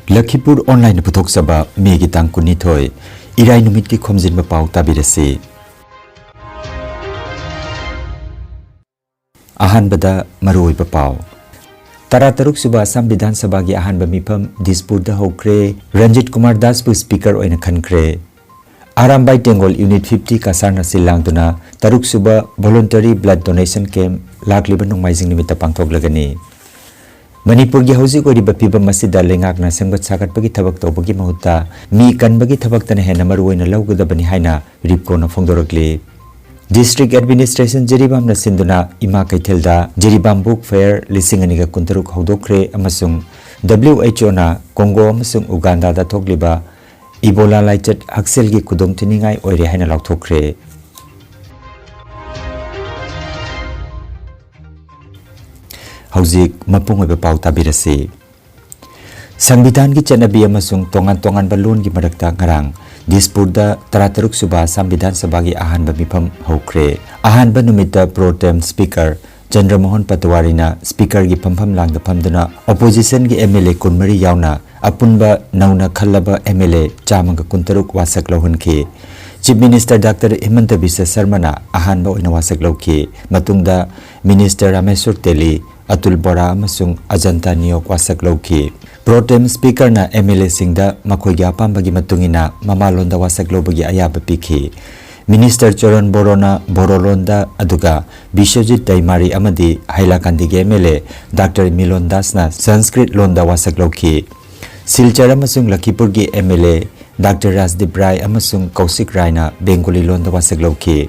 Lakhipur online puthok saba megi tang kunithoi irai numit ki khomjinba pau tabirasi ahan bada maroi ba pau tara taruk suba Assam Vidhan Sabha gi ahan ba mifam Dispur da hokre Ranjit Kumar Das bu speaker oina khankre Arambai Tengol Unit 50 kasarna silang tuna taruk suba voluntary blood donation camp lakliba nongmaijing nimita pangthok lagani Manipur gi hausi ko riba piba masida lengak na sangbat sakat bagi thabak to bagi mahuta mi kan bagi thabak tane hena maruina lawgada bani haina ripko na phongdorokli District Administration Jeribam na sinduna ima kaithelda Jeribam Book Fair lisingani ga kuntaruk hodokre amasung WHO na Congo amasung Uganda da thokliba Ebola laitet haksel gi kudom tiningai oire haina lawthokre Hauzik mapung oiba pau tabirasi Sambidan gi chanabi amasung tongan balun gi marakta ngarang Dispur da tarataruk suba Sambidan Sabha gi ahan ba mifam hokre ahan ba numita pro tem speaker Chandra Mohan Patwari na speaker gi phampham langda phamduna opposition gi MLA kunmari yauna apunba nauna khallaba MLA chamanga kuntaruk wasak lohunki Chief Minister Dr. Himanta Biswa Sarma na ahan ba oina wasak lohki matungda Minister Rameshwar Teli Atul Bora amasung Ajanta Niyok wasak lohki Pro tem speaker na MLA singda makhoi gi apambagi matungina mamalonda wasak lobagi ayaba pikhi Minister Charan Borona Borolonda aduga Bishojit Daimari amadi Hailakandi gi MLA Dr. Milon Das na Sanskrit londa wasak lohki Silchar amasung Lakhipur gi MLA Dr. Rasdeep Rai amasung Kausik Rai na Bengali londa wasak lohki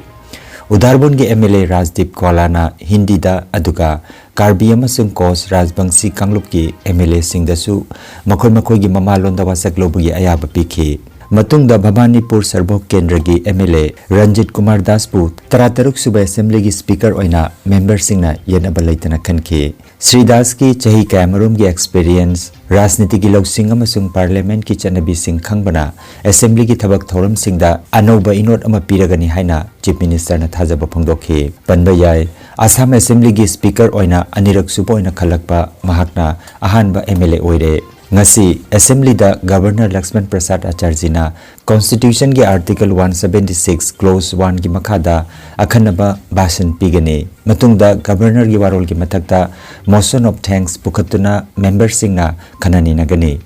Udarbon gi MLA Rajdeep Kwalana Hindi da aduga Karbi amasung Kos Rajbangsi Kanglup gi MLA singdasu makhoi gi mamalonda wasak lobugi ayaba pikhi matungda Bhabanipur Sarbok Kendra gi MLA Ranjit Kumar Das pu tarataruk suba assembly gi speaker oina member singna yenaba laitana khanki Sri Das ki chahi kamarum gi experience Rajniti gi loksing amasung parliament ki chanabi sing khangbana assembly gi thabak thoram singda anoba inot ama piragani haina chief minister na thajaba phongdokhi panba yai Assam assembly gi speaker oina anirak suba oina khalakpa mahakna ahanba MLA oire ngasi assembly da governor Lakshman Prasad Acharjina constitution gi article 176 clause 1 gi makhada akhanaba bhasan pigani matungda governor gi warol gi mathakta motion of thanks pukhatuna member singna khanani nagani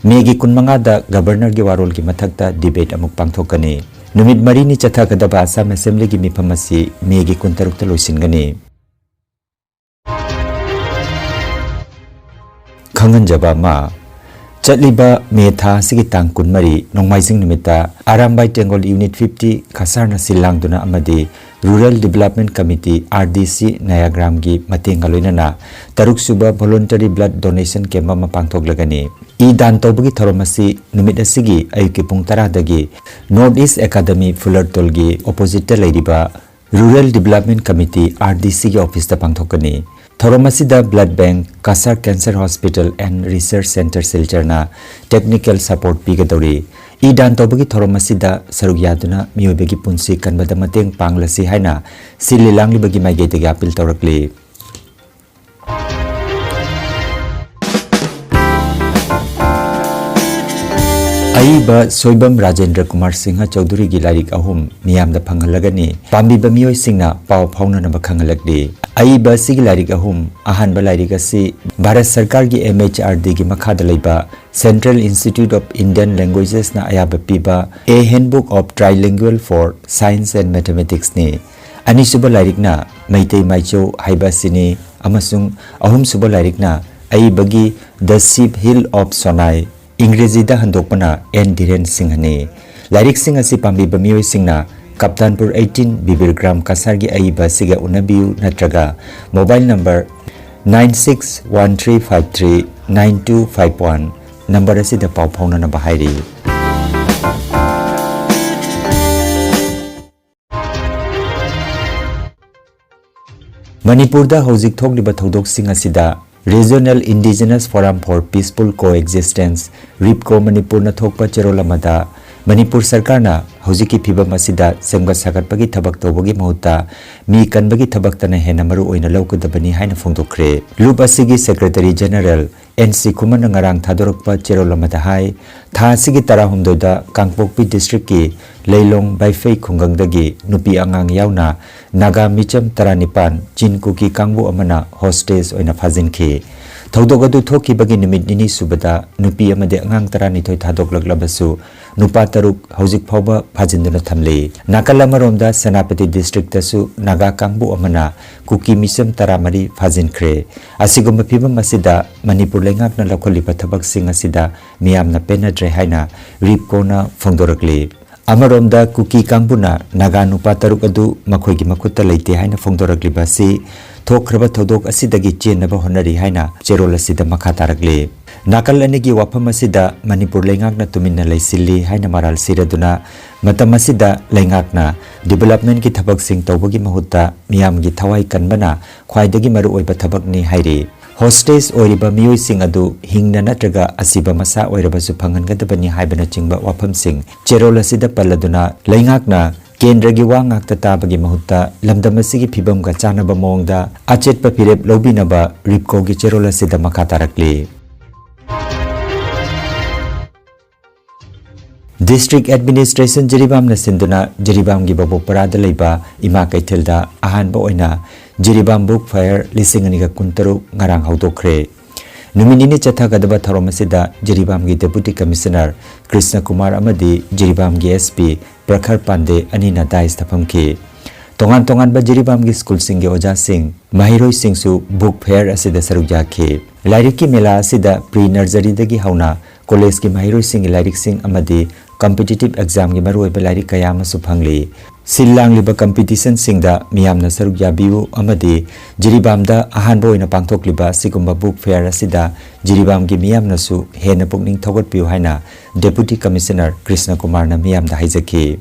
megi kunmanga da governor gi warol gi mathakta debate amuk pangthokani numit mari ni chatha kadaba Assam assembly gi mifamasi megi kuntarukta loisingani khangan jaba ma Chatliba Metha sigi tang kunmari nongmaijing nimita Arambai Tengol Unit 50 kasarna silang duna amadi Rural Development Committee RDC Nayagram gi mateng aloinana taruk suba voluntary blood donation camp ma pangthok lagani I dan tobagi thoromasi numit asigi ayuki pung 10 dagi North East Academy Fulartol gi opposite lairiba Rural Development Committee RDC gi office ta pangthokani Thoromasida Blood Bank, Kasar Cancer Hospital and Research Center Silcharna technical support pigadori. Idan tobagi Thoromasida Sarugyaduna Miyobegi Punsi Kanbada Mateng Panglasi Haina Sililangli bagi Maigete Gapil Torakli. Aiba Soibam Rajendra Kumar Singha Chaudhuri gi larik ahum miyamda phangalagani pambiba miyoi singna pau phauna na bakhangalakdi Aiba sigi larik ahum ahanba larik asi Bharat Sarkar gi MHRD gi makhada leiba Central Institute of Indian Languages na ayaba piba A Handbook of Trilingual for Science and Mathematics ni ani suba larik na Maitei Maicho haiba sini amasung ahum suba larik na Aibagi The Sheep Hill of Sonai Ingrezi da handokpana N. Dhiren Singh ni Larik Singh asi pambiba miyoi singna Kaptanpur 18 Bibirgram Kasargi Aiba siga unabiu natraga mobile number 9613539251 number asi da pau phone na bahairi Manipur da hojik thokliba thodok sing asida Regional Indigenous Forum for Peaceful Coexistence RIPCO Manipur na thokpa cherolamada Manipur Sarkarna hojiki phibam asida sengba sagatpagi thabak tawbagi mahuta mi kanbagi thabak tana hena maru oina lawkadabani haina phongdokre. Loop asigi Secretary General NC Kuman ngarang thadorokpa cherolamada hai tha asigi tarahumdoida Kangpokpi District ki Leilong Baifei Khungangdagi nupi angang yauna Naga Micham Taranipan Jinkuki Kangbu amana hostage oina phajinkhi. Thaudogadu thoki bagi nimit nini subada nupi amade angang taranithoi thadokлагlabasu nupa taruk hojik phauba phajinduna thamle. Nakal amaromda Senapati District tasu Naga Kangbu amana Kuki Misam Taramari phajinkre. Asigumba phibam asida Manipur lengakna lakholiba thabak sing asida miyamna penadre haina ripkona phongdorakle. Amaromda Kuki Kangbuna Naga nupa taruk adu makhoigi makutta leite haina phongdorakliba si thokraba thodok asidagi chenaba honari haina cherol asida makha tarakle. Nakal anigi wafam asida Manipur lengakna tuminna leisilli haina maral siraduna matam asida lengakna development ki thabak sing tawbagi mahutta miyamgi thawai kanbana khwaidagi maru oiba thabakni hairi. Hostage oiriba miyoi sing adu hingna natraga asiba masa oirabasu phangangadabani haibana chingba wafam sing cherol asida palladuna lengakna Kendragi wangak tatabagi mahuta lamdamasigi phibam ga chanaba mongda achetpa phirep lobinaba ripko gi cherola sida makha tarakle. District Administration Jiribam na sinduna Jiribam gi babok parada leiba ima kaithelda ahanba oina Jiribam book fire lisingani ga kuntaru ngarang haudokre. Numinini chathagadaba tharomasida Jiribam gi Deputy Commissioner Krishna Kumar amadi Jiribam gi SP Prakhar Pande anina dais thapamki. Tongan tongan ba Jiribam gi school sing gi oja sing mahiroi singsu book fair asida sarukja ki. Lairik ki mela asida pre nursery dagi hauna college ki mahiroi sing lairik sing amadi competitive exam gi maroi ba lairik kaya masu phangli. Silang liba competition singda miyamna sarukja biu amadi Jiribam da ahan boina pangthok liba sigumba book fair asida Jiribam gi miyamna su hena pukning thogot piu haina Deputy Commissioner Krishna Kumar na miyamda haijaki.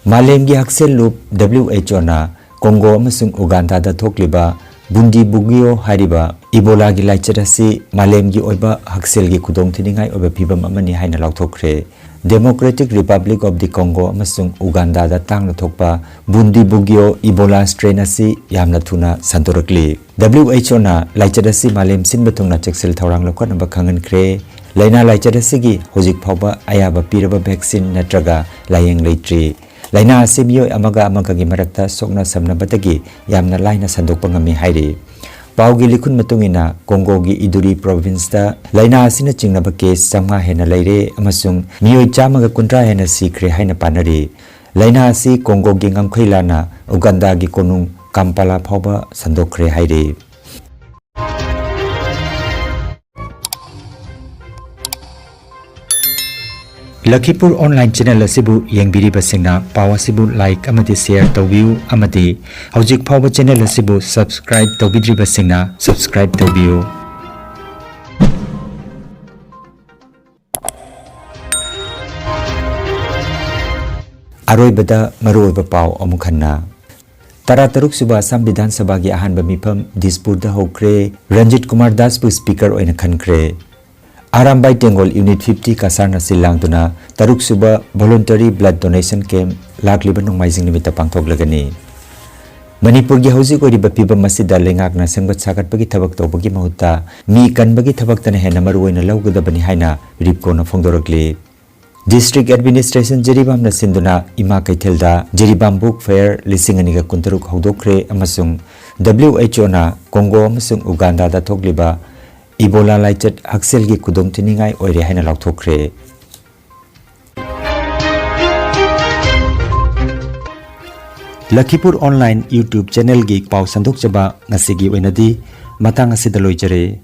Malemgi haksel loop WHO na Congo amasung Uganda da thokliba Bundi Bugio hariba Ebola gi laichadasi malemgi oiba haksel gi kudong thiningai oiba phibam amani haina lauthokre. Democratic Republic of the Congo amasung Uganda da tangna thokpa Bundi Bugio Ebola strain asi yamna thuna santorakli. WHO na laichadasi malem sinbathungna cheksel thorang lokhanaba khangan kre. Laina laichadasi gi hojik phauba ayaba piraba vaccine natraga layeng leitri. Laina asi miyoi amaga amaga gi marakta sokna samnabadagi yamna laina sandokpa ngami hairi. Paugi likun matungina Congo gi Iduri province da laina asina chingnaba case samga hena leire amasung miyoi chamaga kuntra hena sikre haina panari. Laina asi Congo gi ngamkhailana Uganda gi konung Kampala phauba sandokre hairi. Lakhipur online channel asibu yengbiri basingna pawa sibu like amati share tawbiu amati hojik phawba channel asibu subscribe tawbidri basingna subscribe tawbiu. Aroibada maroiba paw amukhanna Tarataruk suba Assam Vidhan Sabha gi ahanba mifam Dispur da hokre Ranjit Kumar Das bu speaker oina khankre. Arambai Tengol Unit 50 Kasarna Silangtuna Taruk Suba Voluntary Blood Donation Camp Lakliba Nongmaijing Nimita Pangthoklagani. Manipur gi hojik oriba pibam masida lengakna sengbat sagatpagi thabak tawbagi mahuta mi kanbagi thabak tana hena maruoina lawgadabani haina ripkona phongdorakli. District Administration Jiribam na sinduna ima kaithelda Jiribam Book Fair lisingani ga kuntaruk hodokre amasung WHO na Congo amasung Uganda da thokliba Ebola laichat haksel gi kudong tiningai oire haina lauthokre. Lakhipur Online YouTube channel gi paw sandok chaba ngasigi oinadi matang asida loijare.